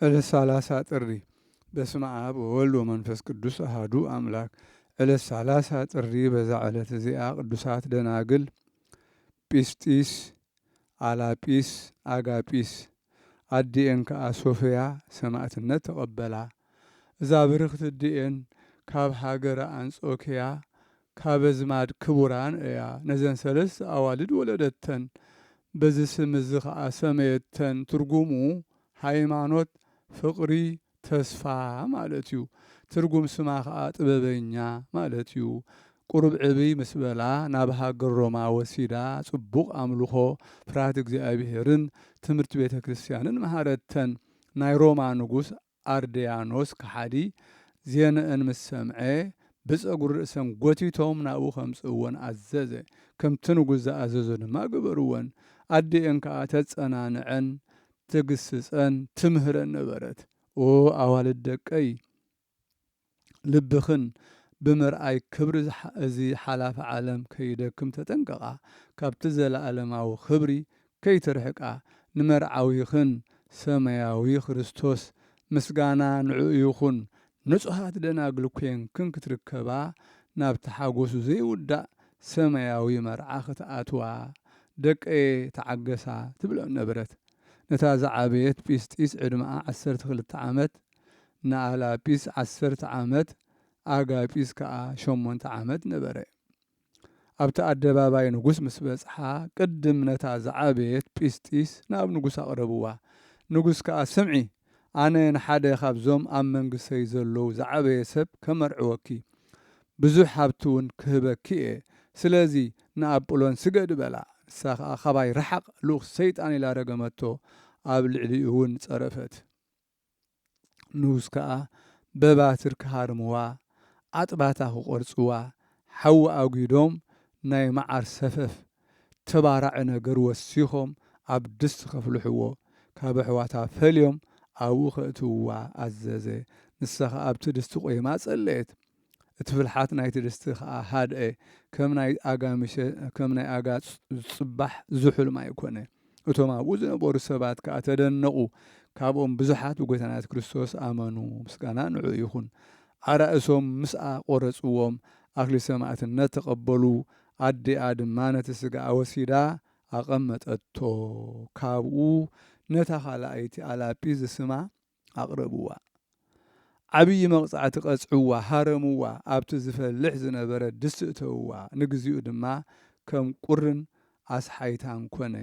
ዕለት 30 ጥሪ በስመ አብ ወወልድ ወመንፈስ ቅዱስ አሐዱ አምላክ። ዕለት 30 ጥሪ በዛ ዕለት እዚኣ ቅዱሳት ደናግል ጲስጢስ፣ አላጲስ፣ አጋጲስ አዲኤን ከዓ ሶፍያ ሰማዕትነት ተቐበላ። እዛ ብርክት እዲኤን ካብ ሃገረ አንጾኪያ ካብ ዝማድ ክቡራን እያ። ነዘን ሰለስተ አዋልድ ወለደተን። በዚ ስም እዚ ከዓ ሰመየተን። ትርጉሙ ሃይማኖት፣ ፍቅሪ፣ ተስፋ ማለት እዩ። ትርጉም ስማ ከዓ ጥበበኛ ማለት እዩ። ቁሩብ ዕብይ ምስ በላ ናብ ሃገር ሮማ ወሲዳ ጽቡቕ አምልኾ ፍርሃት እግዚአብሔርን ትምህርቲ ቤተ ክርስቲያንን መሃረተን። ናይ ሮማ ንጉስ አርዴያኖስ ከሓዲ ዜነአን ምስ ሰምዐ ብፀጉሪ ርእሰን ጎቲቶም ናብኡ ከምፅእወን አዘዘ። ከምቲ ንጉስ ዝኣዘዞ ድማ ግበርወን። አዴአን ከዓ ተጸናንዐን፣ ትግስፀን፣ ትምህረን ነበረት። ኦ አዋልድ ደቀይ ልብኽን ብምርአይ ክብሪ እዚ ሓላፊ ዓለም ከይደክም ተጠንቀቓ። ካብቲ ዘለኣለማዊ ክብሪ ከይትርሕቃ። ንመርዓዊኽን ሰማያዊ ክርስቶስ ምስጋና ንዑ ይኹን። ንጹሃት ደናግል ኮንክን ክትርከባ ናብቲ ሓጎሱ ዘይውዳእ ሰማያዊ መርዓ ክትኣትዋ ደቀየ ተዓገሳ ትብለን ነበረት። ነታ ዝዓበየት ጲስጢስ ዕድማኣ 12 ዓመት፣ ንአላጲስ 10 ዓመት፣ አጋጲስ ከዓ 8 ዓመት ነበረ። ኣብቲ ኣደባባይ ንጉስ ምስ በጽሓ ቅድም ነታ ዝዓበየት ጲስጢስ ናብ ንጉስ ኣቕረብዋ። ንጉስ ከዓ ስምዒ፣ ኣነ ንሓደ ካብዞም ኣብ መንግስተይ ዘለዉ ዝዓበየ ሰብ ከመርዕወኪ ብዙሕ ሃብቲ እውን ክህበኪ እየ። ስለዚ ንኣጵሎን ስገድ በላ። ንሳ ከዓ ኻባይ ረሓቕ ልኡኽ ሰይጣን ኢላ ረገመቶ። ኣብ ልዕሊኡ እውን ጸረፈት። ንጉስ ከዓ በባትር ክሃርምዋ፣ ኣጥባታ ክቖርጽዋ፣ ሓዊ ኣጒዶም ናይ መዓር ሰፈፍ ተባራዕ ነገር ወሲኾም ኣብ ድስቲ ከፍልሕዎ። ካብ ኣሕዋታ ፈልዮም ኣብኡ ከእትውዋ ኣዘዘ። ንሳ ከዓ ኣብቲ ድስቲ ቆይማ ጸለየት። እቲ ፍልሓት ናይቲ ድስቲ ከዓ ሃድአ። ከም ናይ ኣጋ ጽባሕ ዝሑልማ ኣይኮነ። እቶም ኣብኡ ዝነበሩ ሰባት ከዓ ተደነቑ። ካብኦም ብዙሓት ብጎይታናት ክርስቶስ ኣመኑ። ምስጋና ንዑ ይኹን። ኣራእሶም ምስኣ ቆረጽዎም፣ ኣክሊል ሰማዕትነት ተቐበሉ። ኣዴኣ ድማ ነቲ ስጋኣ ወሲዳ ኣቐመጠቶ። ካብኡ ነታ ካልኣይቲ አላጲስ ዝስማ ኣቕረብዋ። ዓብዪ መቕጻዕቲ ቀጽዕዋ፣ ሃረምዋ። ኣብቲ ዝፈልሕ ዝነበረ ድስቲ እተውዋ። ንግዚኡ ድማ ከም ቁርን ኣስሓይታን ኮነ።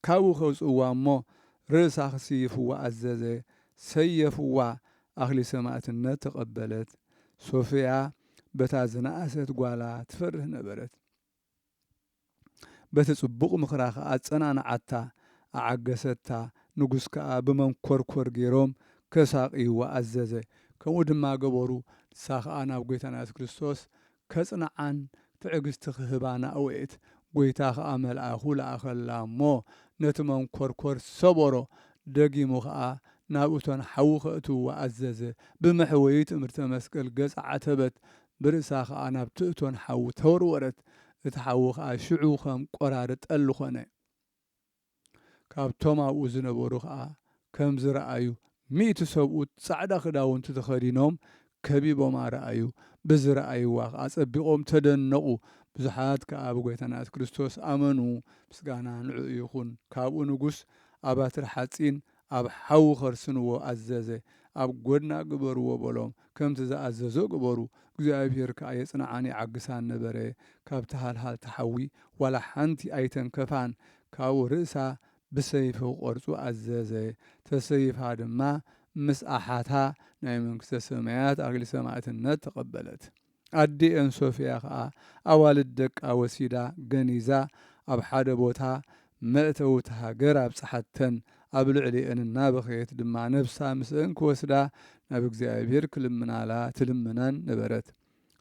ካብኡ ከውፅዋ እሞ ርእሳ ክስይፍዋ ኣዘዘ። ሰየፍዋ። ኣክሊል ሰማዕትነት ተቐበለት። ሶፍያ በታ ዝነኣሰት ጓላ ትፈርህ ነበረት። በቲ ጽቡቕ ምኽራ ከዓ ጸናንዓታ፣ ኣዓገሰታ። ንጉስ ከዓ ብመንኰርኰር ገይሮም ከሳቂይዋ ኣዘዘ። ከምኡ ድማ ገበሩ። ንሳ ከዓ ናብ ጎይታናት ክርስቶስ ከጽንዓን ትዕግስቲ ክህባና ኣውዕት። ጎይታ ከዓ መልኣኹ ለኣኸላ እሞ ነቲ መንኰርኰር ሰበሮ። ደጊሙ ከዓ ናብ እቶን ሓዊ ከእትውዋ ኣዘዘ። ብመሕወይ ትእምርተ መስቀል ገጽ ዓተበት። ብርእሳ ከዓ ናብቲ እቶን ሓዊ ተወርወረት። እቲ ሓዊ ከዓ ሽዑ ከም ቆራሪ ጠሊ ኾነ። ካብቶም ኣብኡ ዝነበሩ ከዓ ከም ዝረአዩ 100 ሰብኡት ጻዕዳ ክዳውንቲ ተኸዲኖም ከቢቦም ረአዩ። ብዝረአይዋ ከዓ ጸቢቖም ተደነቑ። ብዙሓት ከዓ ብጎይታናት ክርስቶስ ኣመኑ። ምስጋና ንዑ ይኹን። ካብኡ ንጉስ ኣባትር ሓጺን ኣብ ሓዊ ኸርስንዎ ኣዘዘ። ኣብ ጐድና ግበርዎ በሎም። ከምቲ ዝኣዘዞ ግበሩ። እግዚኣብሔር ከዓ የጽንዓን ይዓግሳን ነበረ። ካብቲ ሃልሃልቲ ሓዊ ዋላ ሓንቲ ኣይተንከፋን። ካብኡ ርእሳ ብሰይፊ ክቖርጹ ኣዘዘ። ተሰይፋ ድማ ምስ ኣሓታ ናይ መንግሥተ ሰማያት ኣክሊል ሰማዕትነት ተቐበለት። ኣዴአን ሶፍያ ከዓ ኣዋልድ ደቃ ወሲዳ ገኒዛ ኣብ ሓደ ቦታ መእተውቲ ሃገር ኣብጽሓተን። ኣብ ልዕሊአን እናበኸየት ድማ ነብሳ ምስአን ክወስዳ ናብ እግዚኣብሔር ክልምናላ ትልምነን ነበረት።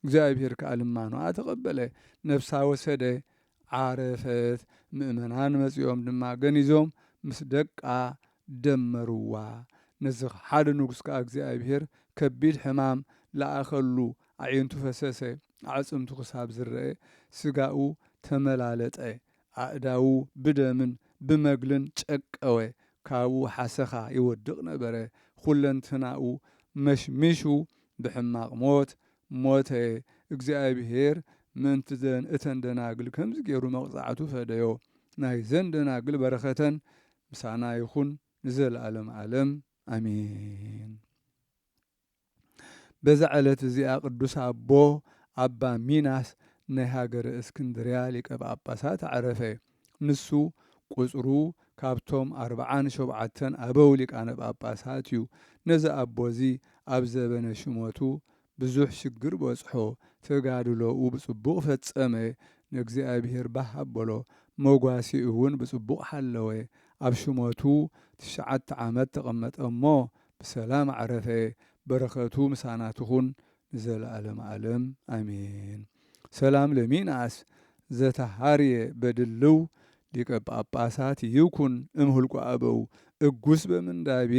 እግዚኣብሔር ከዓ ልማኗኣ ተቐበለ። ነብሳ ወሰደ፣ ዓረፈት። ምእመናን መጺኦም ድማ ገኒዞም ምስ ደቃ ደመርዋ። ነዚ ሓደ ንጉስ ከዓ እግዚኣብሔር ከቢድ ሕማም ለኣኸሉ። ኣዒንቱ ፈሰሰ፣ ኣዕጽምቱ ክሳብ ዝርአ፣ ስጋኡ ተመላለጠ፣ ኣእዳዉ ብደምን ብመግልን ጨቀወ። ካብኡ ሓሰኻ ይወድቕ ነበረ። ኩለንትናኡ መሽሚሹ ብሕማቕ ሞት ሞተ። እግዚኣብሔር ምእንቲ እተን ደናግል ከምዚ ገይሩ መቕፃዕቱ ፈደዮ። ናይዘን ደናግል በረኸተን ምሳና ይኹን ንዘለዓለም ዓለም ኣሜን። በዛ ዕለት እዚኣ ቅዱስ ኣቦ ኣባ ሚናስ ናይ ሃገረ እስክንድርያ ሊቀ ጳጳሳት ዓረፈ። ንሱ ቁፅሩ ካብቶም 47 ኣበው ሊቃነ ጳጳሳት እዩ። ነዚ ኣቦ እዚ ኣብ ዘበነ ሽሞቱ ብዙሕ ሽግር በፅሖ፣ ተጋድሎኡ ብፅቡቕ ፈጸመ። ንእግዚኣብሔር ባህ ኣበሎ፣ መጓሲኡ እውን ብፅቡቕ ሓለወ። ኣብ ሽሞቱ 9 ዓመት ተቐመጠ እሞ ብሰላም ዓረፈ። በረኸቱ ምሳና ትኹን ንዘለዓለም ዓለም ኣሜን። ሰላም ለሚናስ ዘተሃርየ በድልው ሊቀ ጳጳሳት ይኩን እምህልቆ አበው እጉስ በምንዳቤ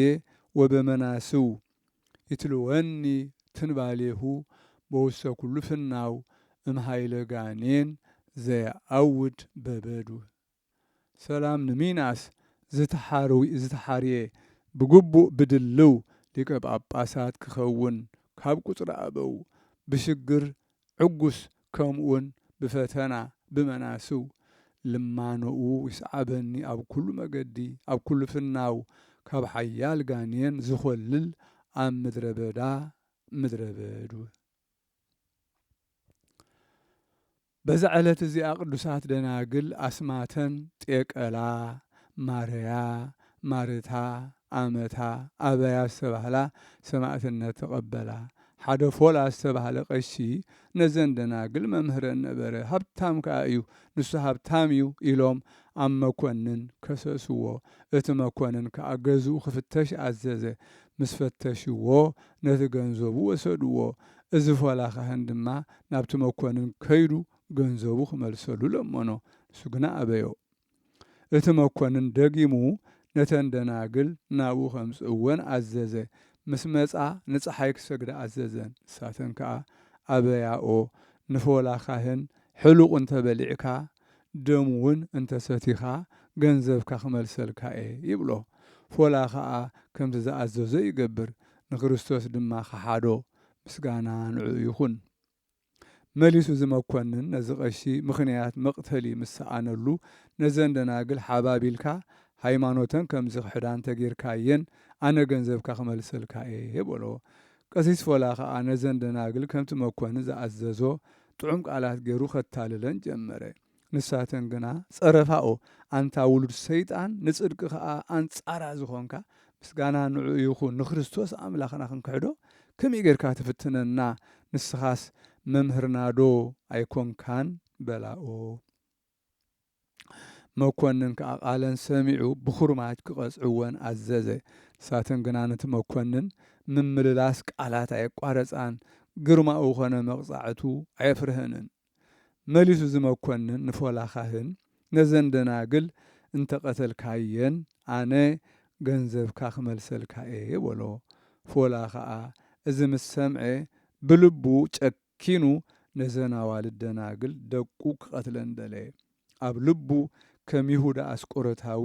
ወበመናስው ይትልወኒ ትንባሌሁ በውሰ ኩሉ ፍናው እምሃይለ ጋኔን ዘየአውድ በበዱ። ሰላም ንሚናስ ዝተሓርየ ብግቡእ ብድልው ሊቀ ጳጳሳት ክኸውን ካብ ቁፅሪ ኣበው ብሽግር ዕጉስ ከምኡውን ብፈተና ብመናስው ልማኖኡ ይስዓበኒ ኣብ ኩሉ መገዲ ኣብ ኩሉ ፍናው ካብ ሓያል ጋኔን ዝኮልል ኣብ ምድረ በዳ ምድረ በዱ። በዛ ዕለት እዚኣ ቅዱሳት ደናግል ኣስማተን ጤቀላ፣ ማርያ፣ ማርታ፣ ኣመታ፣ ኣበያ ዝተባህላ ሰማዕትነት ተቐበላ። ሓደ ፎላ ዝተባህለ ቀሺ ነዘን ደናግል መምህረን ነበረ። ሃብታም ከዓ እዩ፣ ንሱ ሃብታም እዩ ኢሎም ኣብ መኮንን ከሰስዎ። እቲ መኮንን ከዓ ገዝኡ ክፍተሽ ኣዘዘ። ምስ ፈተሽዎ ነቲ ገንዘቡ ወሰድዎ። እዚ ፎላ ካህን ድማ ናብቲ መኮንን ከይዱ ገንዘቡ ክመልሰሉ ለመኖ። ንሱ ግና ኣበዮ። እቲ መኮንን ደጊሙ ነተን ደናግል ናብኡ ከምፅእወን ኣዘዘ። ምስ መፃ ንፀሓይ ክሰግዳ ኣዘዘን። ንሳተን ከዓ ኣበያኦ ንፎላ ካህን ሕሉቕ እንተበሊዕካ ደሙ እውን እንተሰቲኻ ገንዘብካ ክመልሰልካ እየ ይብሎ። ፎላ ከዓ ከምቲ ዝኣዘዞ ይገብር። ንክርስቶስ ድማ ክሓዶ ምስጋና ንዑ ይኹን። መሊሱ ዝመኮንን ነዚ ቀሺ ምክንያት መቕተሊ ምሰኣነሉ ነዘን ደናግል ሓባቢልካ ሃይማኖተን ከምዚ ክሕዳን ተጌርካየን ኣነ ገንዘብካ ክመልሰልካ እየ በሎ። ቀሲስ ፎላ ከዓ ነዘን ደናግል ከምቲ መኮንን ዝኣዘዞ ጥዑም ቃላት ገይሩ ከታልለን ጀመረ። ንሳተን ግና ፀረፋኦ ኣንታ ውሉድ ሰይጣን ንፅድቂ ከዓ ኣንፃራ ዝኾንካ ምስጋና ንዑ ይኹን ንክርስቶስ ኣምላኽና ክንክሕዶ ከመይ ጌርካ ትፍትነና ንስኻስ መምህርናዶ ኣይኮንካን በላኦ። መኮንን ከዓ ቃለን ሰሚዑ ብኹርማት ክቐፅዕወን ኣዘዘ። ንሳተን ግና ነቲ መኮንን ምምልላስ ቃላት ኣየቋረፃን፣ ግርማኡ ኮነ መቕፃዕቱ ኣየፍርህንን። መሊሱ ዝመኮንን ንፎላ ካህን ነዘን ደናግል እንተቐተልካየን ኣነ ገንዘብካ ክመልሰልካ እየ በሎ። ፎላ ከዓ እዚ ምስ ሰምዐ ብልቡ ጨኪኑ ነዘን ኣዋልድ ደናግል ደቁ ክቐትለን ደለየ። ኣብ ልቡ ከም ይሁዳ ኣስቆሮታዊ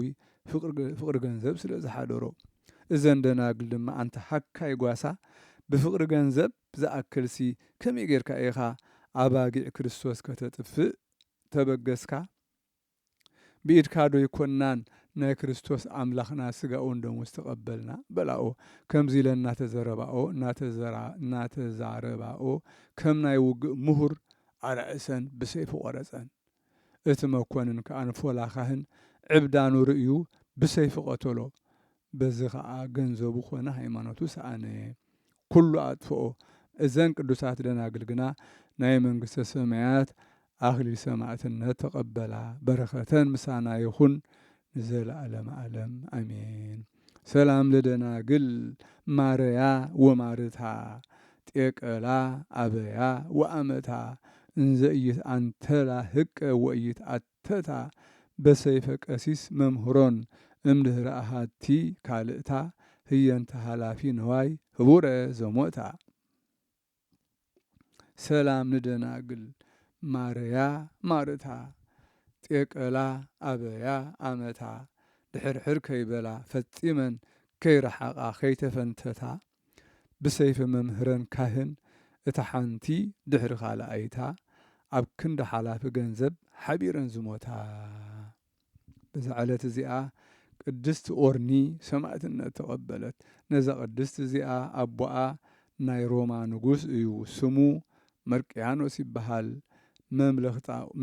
ፍቅሪ ገንዘብ ስለ ዝሓደሮ። እዘን ደናግል ድማ ኣንተ ሓካይ ጓሳ ብፍቅሪ ገንዘብ ዝኣክልሲ ከመይ ጌርካ ኢኻ ኣባጊዕ ክርስቶስ ከተጥፍእ ተበገስካ? ብኢድካ ዶ ይኮናን ናይ ክርስቶስ ኣምላኽና ስጋኡን ደሙ ዝተቐበልና በላኦ። ከምዚ ኢለን እናተዛረባኦ ከም ናይ ውግእ ምሁር ኣርእሰን ብሰይፊ ቆረፀን። እቲ መኮንን ከዓ ንፎላ ካህን ዕብዳኑ ርእዩ ብሰይፊ ቀተሎ። በዚ ከዓ ገንዘቡ ኮነ ሃይማኖቱ ሰኣነ፣ ኩሉ ኣጥፍኦ። እዘን ቅዱሳት ደናግል ግና ናይ መንግስተ ሰማያት ኣክሊል ሰማዕትነት ተቐበላ። በረኸተን ምሳና ይኹን ንዘለዓለም ዓለም ኣሜን። ሰላም ለደናግል ማርያ ወማርታ ጤቀላ ኣበያ ወኣመታ እንዘ ኢይትአንተላ ህቀ ወኢይትአተታ በሰይፈ ቀሲስ መምህሮን እምድህረ ኣሃቲ ካልእታ ህየንተ ሃላፊ ነዋይ ህቡረ ዘሞታ። ሰላም ንደናግል ማርያ ማርታ ጤቀላ ኣበያ ኣመታ ድሕርሕር ከይበላ ፈጺመን ከይረሓቓ ከይተፈንተታ ብሰይፊ መምህረን ካህን እታ ሓንቲ ድሕሪ ካልኣይታ ኣብ ክንዲ ሓላፊ ገንዘብ ሓቢረን ዝሞታ። በዛ ዕለት እዚኣ ቅድስቲ ኦርኒ ሰማዕትነት ተቐበለት። ነዛ ቅድስቲ እዚኣ ኣቦኣ ናይ ሮማ ንጉስ እዩ። ስሙ መርቅያኖስ ይበሃል።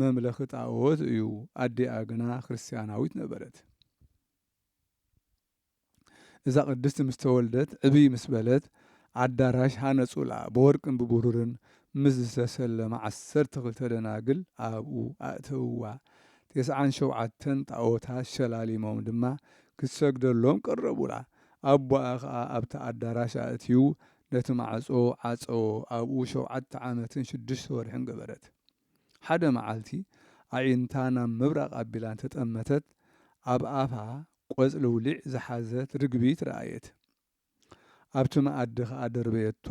መምለኺ ጣዖት እዩ። ኣዴኣ ግና ክርስቲያናዊት ነበረት። እዛ ቅድስቲ ምስ ተወልደት ዕብይ ምስ በለት ኣዳራሽ ሃነጹላ ብወርቅን ብብሩርን ምስ ዝተሰለመ 12 ደናግል ኣብኡ ኣእተውዋ። 97 ጣዖታት ሸላሊሞም ድማ ክሰግደሎም ቀረቡላ። ኣቦኣ ከዓ ኣብቲ ኣዳራሽ ኣእትዩ ነቲ ማዕጾ ዓፀዎ። ኣብኡ 7 ዓመትን 6 ወርሕን ገበረት። ሓደ መዓልቲ ኣዒንታ ናብ ምብራቕ ኣቢላ ተጠመተት። ኣብ ኣፋ ቆጽሊ ውሊዕ ዝሓዘት ርግቢት ረኣየት። ኣብቲ መኣዲ ከዓ ደርበየቶ።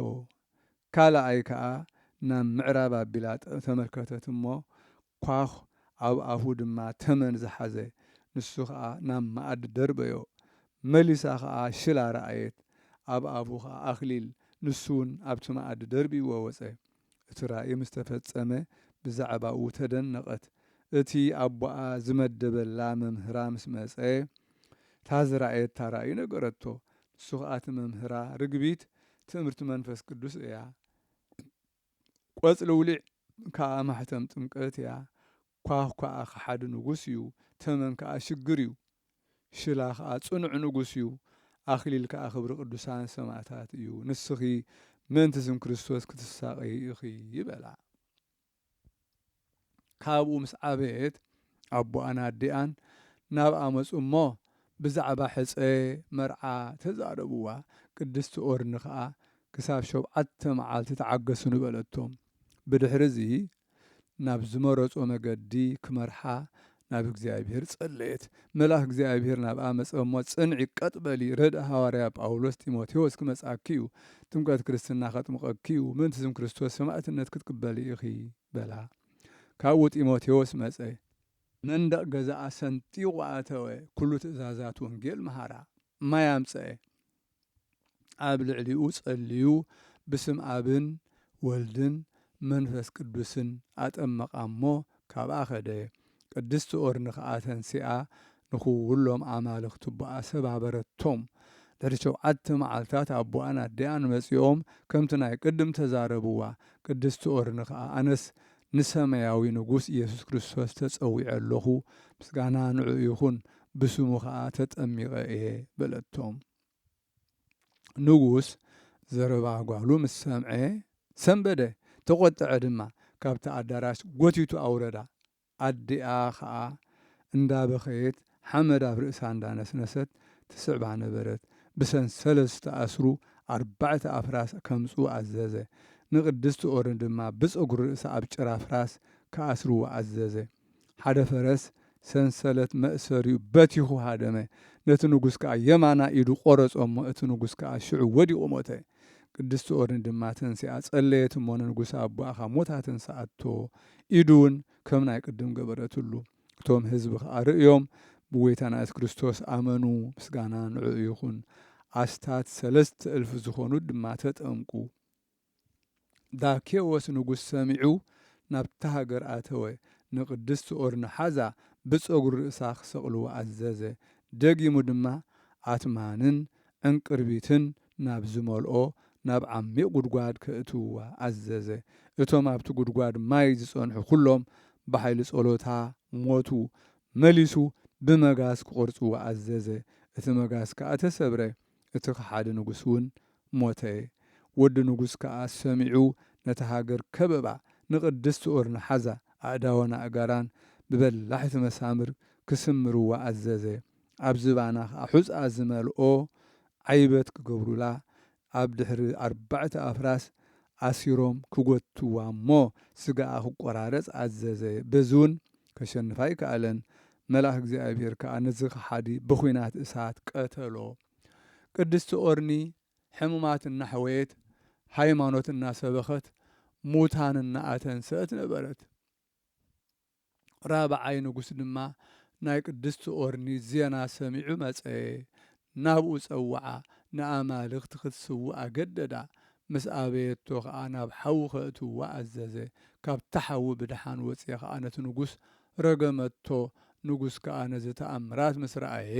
ካልኣይ ከዓ ናብ ምዕራብ ኣቢላ ተመልከተት እሞ ኳኽ ኣብ ኣፉ ድማ ተመን ዝሓዘ ንሱ ከዓ ናብ መኣዲ ደርበዮ። መሊሳ ከዓ ሽላ ረኣየት። ኣብ ኣፉ ከዓ ኣኽሊል ንሱውን ኣብቲ መኣዲ ደርቢዎ ወፀ። እቲ ራእይ ምስ ተፈጸመ ብዛዕባኡ ተደነቐት። እቲ ኣቦኣ ዝመደበላ መምህራ ምስ መፀ ታዝራእየታ ራእይ ነገረቶ። ንሱ ከዓ እቲ መምህራ ርግቢት ትምህርቲ መንፈስ ቅዱስ እያ፣ ቆጽሊ ውሊዕ ከዓ ማሕተም ጥምቀት እያ፣ ኳኽ ከዓ ሓደ ንጉስ እዩ፣ ተመን ከዓ ሽግር እዩ፣ ሽላ ከዓ ጽኑዕ ንጉስ እዩ፣ ኣኽሊል ከዓ ክብሪ ቅዱሳን ሰማዕታት እዩ። ንስኺ ምእንቲ ስም ክርስቶስ ክትሳቀይ ኢኺ ይበላ። ካብኡ ምስ ዓበየት ኣቦኣን ኣዴኣን ናብኣ መፁ እሞ ብዛዕባ ሕፀ መርዓ ተዛረብዋ። ቅድስቲ ኦርኒ ከዓ ክሳብ 7 መዓልቲ ተዓገሱ ንበለቶም። ብድሕሪ እዚ ናብ ዝመረፆ መገዲ ክመርሓ ናብ እግዚአብሔር ጸለየት። መልአክ እግዚአብሔር ናብኣ መፀ እሞ ጽንዒ ቀጥ በሊ ረድእ ሃዋርያ ጳውሎስ ጢሞቴዎስ ክመጻኪ እዩ፣ ጥምቀት ክርስትና ከጥምቀኪ እዩ፣ ምእንቲ ስም ክርስቶስ ሰማዕትነት ክትቅበሊ ኢኺ በላ። ካብኡ ጢሞቴዎስ መፀ። መንደቕ ገዛኣ ሰንጢቑ ኣተወ። ኩሉ ትእዛዛት ወንጌል መሃራ ማይ ኣምፀአ። ኣብ ልዕሊኡ ጸልዩ ብስም ኣብን ወልድን መንፈስ ቅዱስን ኣጠመቓ እሞ ካብኣ ኸደ። ቅድስቲ ኦርኒ ከዓ ተንሲኣ ንኹሎም ኣማልኽቲ ቦኣ ሰባበረቶም። ድሕሪ 7 መዓልታት ኣቦኣን ኣዴኣን መጺኦም ከምቲ ናይ ቅድም ተዛረብዋ። ቅድስቲ ኦርኒ ከዓ ኣነስ ንሰማያዊ ንጉስ ኢየሱስ ክርስቶስ ተጸዊዐ ኣለኹ፣ ምስጋና ንዑ ይኹን፣ ብስሙ ከዓ ተጠሚቐ እየ በለቶም። ንጉስ ዘረባ ጓሉ ምስ ሰምዐ ሰንበደ፣ ተቖጥዐ ድማ ካብቲ ኣዳራሽ ጐቲቱ ኣውረዳ። ኣዴኣ ከዓ እንዳበኸየት ሓመድ ኣብ ርእሳ እንዳነስነሰት ትስዕባ ነበረት። ብሰንሰለት ዝተኣስሩ 4 ኣፍራስ ከምፁ ኣዘዘ። ንቅድስቲ ኦርኒ ድማ ብፀጉሪ ርእሳ ኣብ ጭራ ፍራስ ከኣስርዎ ኣዘዘ። ሓደ ፈረስ ሰንሰለት መእሰሪኡ በቲኹ ሃደመ። ነቲ ንጉስ ከዓ የማና ኢዱ ቆረጾ እሞ እቲ ንጉስ ከዓ ሽዑ ወዲቑ ሞተ። ቅድስቲ ኦርኒ ድማ ተንሲኣ ጸለየት እሞ ንጉስ ኣቦኣ ካብ ሞታ ተንስኣቶ። ኢዱ እውን ከም ናይ ቅድም ገበረትሉ። እቶም ህዝቢ ከዓ ርእዮም ብጎይታና ኢየሱስ ክርስቶስ ኣመኑ፣ ምስጋና ንዑ ይኹን። ኣስታት 3,000 ዝኾኑ ድማ ተጠምቁ። ዳኬዎስ ንጉስ ሰሚዑ ናብታ ሃገር ኣተወ። ንቅድስቲ ኦርኒ ሓዛ ብፀጉሪ ርእሳ ክሰቕልዎ ኣዘዘ። ደጊሙ ድማ ኣትማንን ዕንቅርቢትን ናብ ዝመልኦ ናብ ዓሚቕ ጉድጓድ ከእትውዋ ኣዘዘ። እቶም ኣብቲ ጉድጓድ ማይ ዝጸንሑ ኩሎም ብሓይሊ ጸሎታ ሞቱ። መሊሱ ብመጋዝ ክቆርጽዎ ኣዘዘ። እቲ መጋዝ ከዓ ተሰብረ። እቲ ሓደ ንጉስ እውን ሞተ። ወዲ ንጉስ ከዓ ሰሚዑ ነቲ ሃገር ከበባ ንቅድስቲ ኦርኒ ሓዛ ኣእዳወን ኣእጋራን ብበላሕቲ መሳምር ክስምርዋ ኣዘዘ። ኣብ ዝባና ከዓ ሑፃ ዝመልኦ ዓይበት ክገብሩላ ኣብ ድሕሪ 4 ኣፍራስ ኣሲሮም ክጐትዋ እሞ ስጋኣ ክቆራረጽ ኣዘዘ። በዝውን ከሸንፋ ይከኣለን። መልአክ እግዚአብሔር ከዓ ነዚ ከሓዲ ብኹናት እሳት ቀተሎ። ቅድስቲ ኦርኒ ሕሙማት እናሕወየት ሃይማኖት እናሰበኸት ሙታን እናኣተንሰአት ነበረት። ራብዓይ ንጉስ ድማ ናይ ቅድስቲ ኦርኒ ዜና ሰሚዑ መፀ ናብኡ ፀውዓ ንኣማልኽቲ ክትስውእ ኣገደዳ ምስ ኣበየቶ ከዓ ናብ ሓዊ ከእትውዋ ኣዘዘ ካብታ ሓዊ ብድሓን ወፅየ ከዓ ነቲ ንጉስ ረገመቶ ንጉስ ከዓ ነዚ ተኣምራት ምስ ረኣየ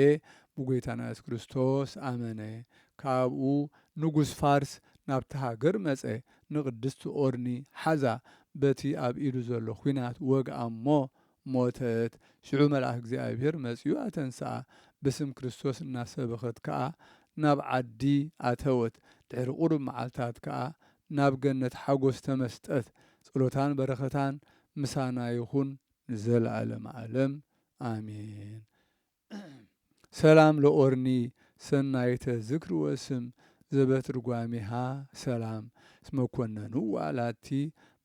ብጎይታና ኢየሱስ ክርስቶስ ኣመነ ካብኡ ንጉስ ፋርስ ናብቲ ሃገር መፀ ንቅድስቲ ኦርኒ ሓዛ በቲ ኣብ ኢዱ ዘሎ ኩናት ወግኣ እሞ ሞተት ሽዑ መልኣክ እግዚኣብሔር መፅኡ ኣተንስኣ ብስም ክርስቶስ እናሰበኸት ከዓ ናብ ዓዲ ኣተወት ድሕሪ ቁሩብ መዓልታት ከዓ ናብ ገነት ሓጎስ ተመስጠት ጸሎታን በረኸታን ምሳና ይኹን ዘለዓለም ዓለም ኣሜን። ሰላም ለኦርኒ ሰናይተ ዝክሪ ወስም ዘበትርጓሚሃ ሰላም ስመኮነኑ ዋላቲ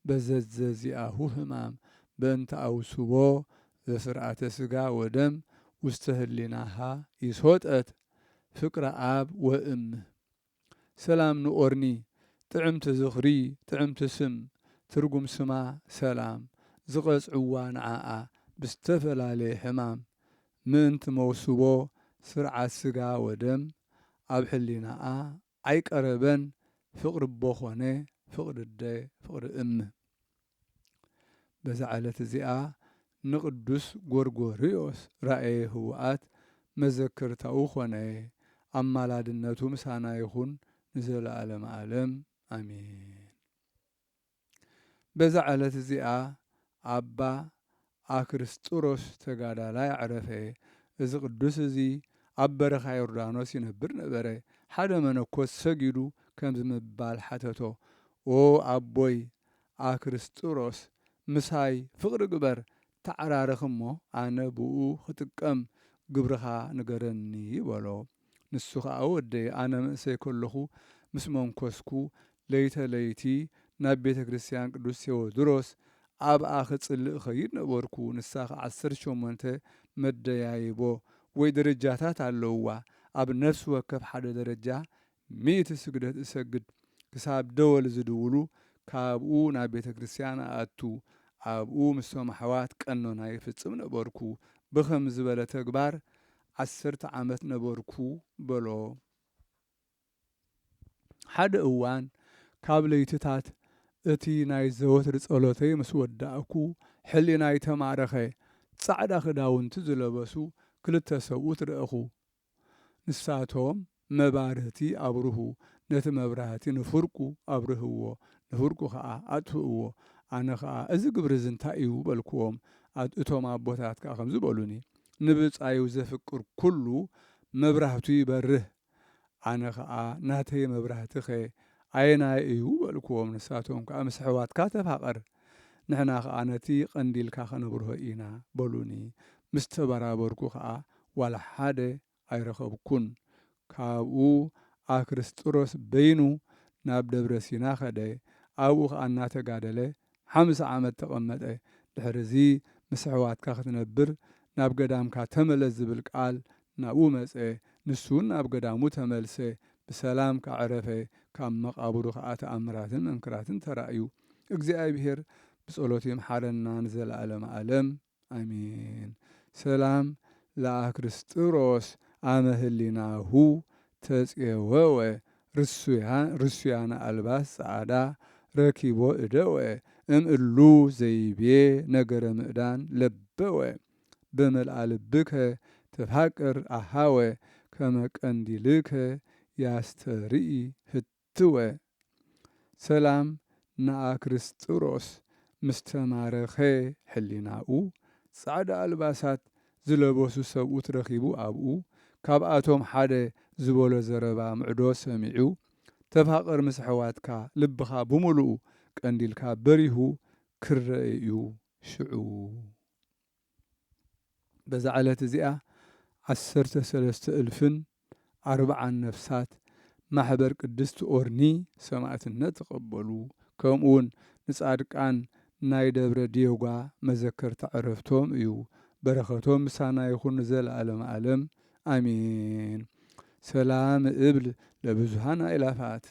በዘዘዚአሁ ህማም በእንተ አውስቦ ዘስርዓተ ስጋ ወደም ውስተ ህሊናሃ ይስወጠት ፍቅረ አብ ወእም። ሰላም ንኦርኒ ጥዕምቲ ዝኽሪ ጥዕምቲ ስም ትርጉም ስማ ሰላም ዝቐጽዕዋ ንዓኣ ብዝተፈላለየ ሕማም ምእንቲ መውስቦ ስርዓት ስጋ ወደም ኣብ ሕሊናኣ ኣይቀረበን ፍቅሪ ቦ ኾነ ፍቅሪ ደ ፍቅሪ እም። በዛ ዓለት እዚኣ ንቅዱስ ጎርጎርዮስ ራእየ ህውኣት መዘክርታኡ ኾነ ኣማላድነቱ ምሳና ይኹን ንዘለዓለም ዓለም ኣሜን። በዛ ዓለት እዚኣ ኣባ ኣክርስጥሮስ ተጋዳላይ ዓረፈ። እዚ ቅዱስ እዚ ኣብ በረኻ ዮርዳኖስ ይነብር ነበረ። ሓደ መነኮስ ሰጊዱ ከም ዝምባል ሓተቶ ኦ ኣቦይ ኣክርስጥሮስ ምሳይ ፍቅሪ ግበር ተዓራርኽ እሞ ኣነ ብኡ ክጥቀም ግብርኻ ንገረኒ በሎ። ንሱ ከዓ ወደየ ኣነ ምእሰይ ከለኹ ምስ መንኮስኩ ለይተ ለይቲ ናብ ቤተ ክርስቲያን ቅዱስ ቴዎድሮስ ኣብኣ ክጽልእ ኸይድ ነበርኩ። ንሳ ከዓ 18 መደያይቦ ወይ ደረጃታት ኣለውዋ። ኣብ ነፍሲ ወከፍ ሓደ ደረጃ 100 ስግደት እሰግድ ክሳብ ደወል ዝድውሉ ካብኡ ናብ ቤተ ክርስቲያን ኣቱ ኣብኡ ምስቶም ኣሕዋት ቀኖና ይፍጽም ነበርኩ። ብኸም ዝበለ ተግባር 10 ዓመት ነበርኩ በሎ። ሓደ እዋን ካብ ለይትታት እቲ ናይ ዘወትር ጸሎተይ ምስ ወዳእኩ ሕሊናይ ተማረኸ። ጻዕዳ ክዳውንቲ ዝለበሱ 2 ሰብኡት ረአኹ። ንሳቶም መባርህቲ ኣብርሁ ነቲ መብራህቲ ንፍርቁ ኣብርህዎ ንፍርቁ ከዓ ኣጥፍእዎ። ኣነ ከዓ እዚ ግብሪ እዚ እንታይ እዩ በልክዎም። እቶም ኣቦታት ከዓ ከም ዝበሉኒ ንብጻዩ ዘፍቅር ኩሉ መብራህቱ ይበርህ። ኣነ ከዓ ናተይ መብራህቲ ኸ ኣየናይ እዩ በልክዎም። ንሳቶም ከዓ ምስ ኣሕዋትካ ተፋቐር ንሕና ከዓ ነቲ ቀንዲልካ ኸነብርሆ ኢና በሉኒ። ምስ ተበራበርኩ ከዓ ዋላ ሓደ ኣይረኸብኩን። ካብኡ ኣክርስጥሮስ በይኑ ናብ ደብረ ሲና ኸደ። ኣብኡ ከዓ እናተጋደለ 50 ዓመት ተቐመጠ። ድሕሪዚ ምስ ኣሕዋትካ ክትነብር ናብ ገዳምካ ተመለስ ዝብል ቃል ናብኡ መፀ። ንሱን ናብ ገዳሙ ተመልሰ ብሰላም ካዕረፈ። ካብ መቃብሩ ከዓ ተኣምራትን መንክራትን ተራእዩ። እግዚኣብሔር ብጸሎት ይምሓረና ንዘለዓለም ዓለም ኣሜን። ሰላም ለአክርስጥሮስ አመ ህሊናሁ ተፄወወ ርሱያነ አልባስ ጸዓዳ ረኪቦ እደወ እምእሉ ዘይቤ ነገረ ምዕዳን ለበወ በመልአ ልብከ ተፋቅር ኣሃወ ከመ ቀንዲልከ ያስተርኢ ህትወ። ሰላም ንአክርስጥሮስ ምስተማረኸ ሕሊናኡ ጻዕዳ ኣልባሳት ዝለበሱ ሰብኡት ረኺቡ ኣብኡ ካብኣቶም ሓደ ዝበሎ ዘረባ ምዕዶ ሰሚዑ ተፋቐር ምስ ኣሕዋትካ ልብኻ ብምሉኡ ቀንዲልካ በሪሁ ክረአ እዩ ሽዑ። በዛ ዓለት እዚኣ 13,040 ነፍሳት ማሕበር ቅድስቲ ኦርኒ ሰማዕትነት ተቐበሉ። ከምኡውን ንጻድቃን ናይ ደብረ ዲዮጓ መዘከርታ ዕረፍቶም እዩ። በረኸቶም ምሳና ይኹን ዘለዓለም ዓለም ኣሜን። ሰላም እብል ለብዙሃን ኣእላፋት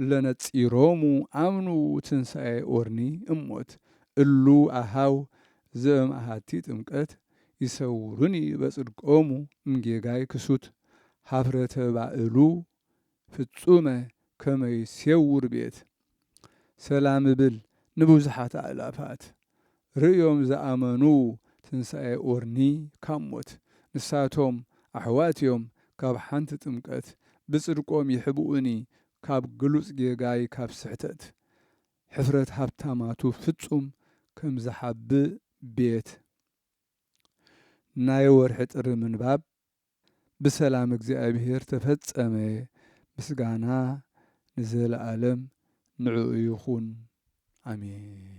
እለነጺሮሙ ኣምኑ ትንሣኤ ኦርኒ እሞት እሉ ኣሃው ዘእምአሃቲ ጥምቀት ይሰውሩኒ በጽድቆሙ እምጌጋይ ክሱት ሀፍረተ ባዕሉ ፍጹመ ከመ ይሴውር ቤት ሰላም ብል ንብዙሓት ኣእላፋት ርእዮም ዝኣመኑ ትንሣኤ ኦርኒ ካብ ሞት ንሳቶም ኣሕዋትዮም ካብ ሓንቲ ጥምቀት ብጽድቆም ይሕብኡኒ ካብ ግሉጽ ጌጋይ ካብ ስሕተት ሕፍረት ሃብታማቱ ፍጹም ከም ዝሓብእ ቤት ናይ ወርሒ ጥሪ ምንባብ ብሰላም እግዚኣብሔር ተፈጸመ ምስጋና ንዘለዓለም ንዕኡ ይኹን ኣሜን።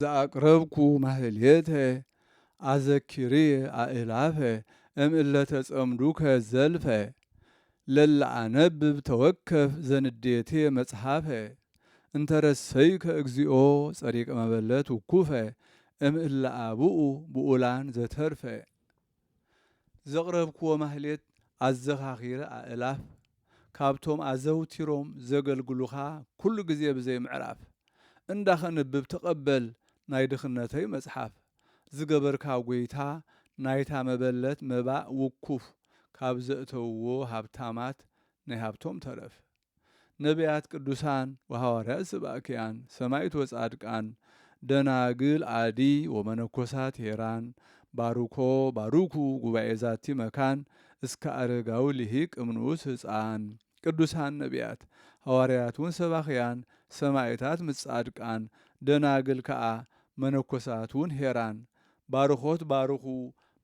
ዘኣቅረብኩ ማህሌተ ኣዘኪርየ ኣእላፈ እምእለ ተጸምዱከ ዘልፈ ለለኣነብብ ተወከፍ ዘንዴትየ መጽሓፈ እንተረሰይከ እግዚኦ ጸሪቀ መበለት ውኩፈ እምእለ ኣቡኡ ብኡላን ዘተርፈ ዘቕረብክዎ ማህሌት ኣዘኻኺረ ኣእላፍ ካብቶም ኣዘውቲሮም ዘገልግሉኻ ኩሉ ግዜ ብዘይ ምዕራፍ እንዳኸንብብ ተቐበል ናይ ድኽነተይ መጽሓፍ ዝገበርካ ጐይታ ናይታ መበለት መባእ ውኩፍ ካብ ዘእተውዎ ሃብታማት ናይ ሃብቶም ተረፍ ነቢያት ቅዱሳን ወሐዋርያት ሰባክያን ሰማዕት ወጻድቃን ደናግል ዓዲ ወመነኮሳት ሄራን ባሩኮ ባሩኩ ጉባኤ ዛቲ መካን እስከ አረጋዊ ልሂቅ እምንኡስ ሕፃን ቅዱሳን ነቢያት ሐዋርያቱን ሰባኽያን ሰማዕታት ምጻድቃን ደናግል ከዓ መነኮሳቱን ሄራን ባርኾት ባርኹ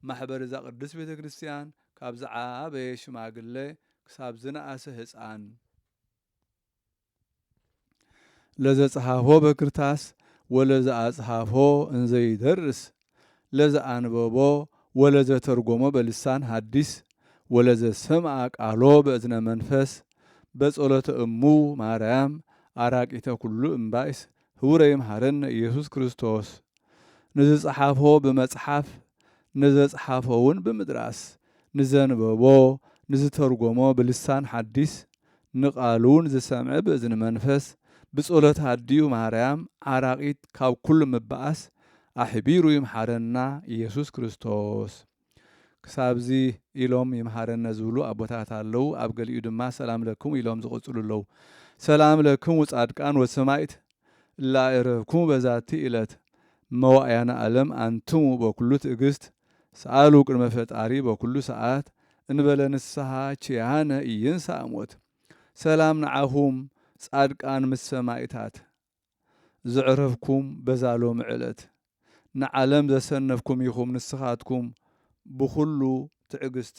ማሕበር እዛ ቅዱስ ቤተ ክርስቲያን ካብ ዝዓበየ ሽማግለ ክሳብ ዝነኣሰ ሕፃን ለዘጸሓፎ በክርታስ ወለዘአጽሓፎ እንዘይደርስ ለዘአንበቦ ወለዘተርጎሞ በልሳን ሐዲስ ወለዘሰምዐ ቃሎ በእዝነ መንፈስ በጸሎተ እሙ ማርያም አራቂተ ኩሉ እምባይስ ህውረ ይምሃረነ ኢየሱስ ክርስቶስ ንዝጸሓፎ ብመጽሓፍ ንዘጸሓፎውን ብምድራስ ንዘንበቦ ንዝተርጎሞ ብልሳን ሐዲስ ንቃሉን ዝሰምዐ በእዝነ መንፈስ ብጸሎት አድዩ ማርያም አራቂት ካብ ኩሉ ምባኣስ ኣሕቢሩ ይምሃረና ኢየሱስ ክርስቶስ ክሳብዚ ኢሎም ይምሃረነ ዝብሉ ኣቦታት ኣለው። ኣብ ገሊኡ ድማ ሰላም ለክሙ ኢሎም ዝቕጽሉ ኣለው። ሰላም ለክሙ ጻድቃን ወሰማዕት እላእረብክሙ በዛቲ ዕለት መዋእያነ ዓለም አንትሙ በኩሉ ትዕግስት ሰአሉ ቅድመ ፈጣሪ በኩሉ ሰዓት እንበለ ንስሐ ችያነ ኢይንሣእ ሞት ሰላም ንዓኹም ጻድቃን ምስ ሰማዕታት ዝዕረፍኩም በዛሎም ዕለት ንዓለም ዘሰነፍኩም ኢኹም ንስኻትኩም ብኩሉ ትዕግስት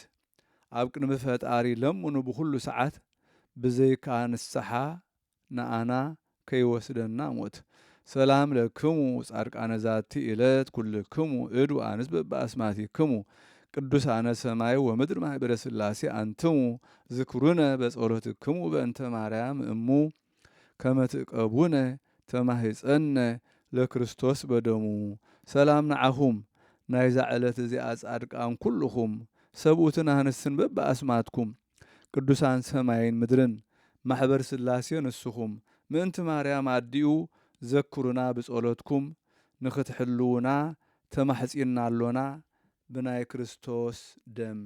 ኣብ ቅድሚ ፈጣሪ ለምኑ ብኩሉ ሰዓት ብዘይካ ንስሓ ንኣና ከይወስደና ሞት ሰላም ለክሙ ጻድቃነ ዛቲ ዕለት ኩልክሙ እዱ ኣንስ በበኣስማቲክሙ ቅዱሳነ ሰማይ ወምድር ማኅበረ ሥላሴ አንትሙ ዝክሩነ በጸሎትክሙ በእንተ ማርያም እሙ ከመ ትዕቀቡነ ተማሂፀነ ለክርስቶስ በደሙ ሰላም ንዓኹም ናይዛ ዕለት እዚኣ ጻድቃን ኩልኹም ሰብኡትን ኣንስትን በበኣስማትኩም ቅዱሳን ሰማይን ምድርን ማሕበር ሥላሴ ንስኹም ምእንቲ ማርያም ኣዲኡ ዘክሩና ብጸሎትኩም ንኽትሕልውና ተማሕጺና ኣሎና ብናይ ክርስቶስ ደም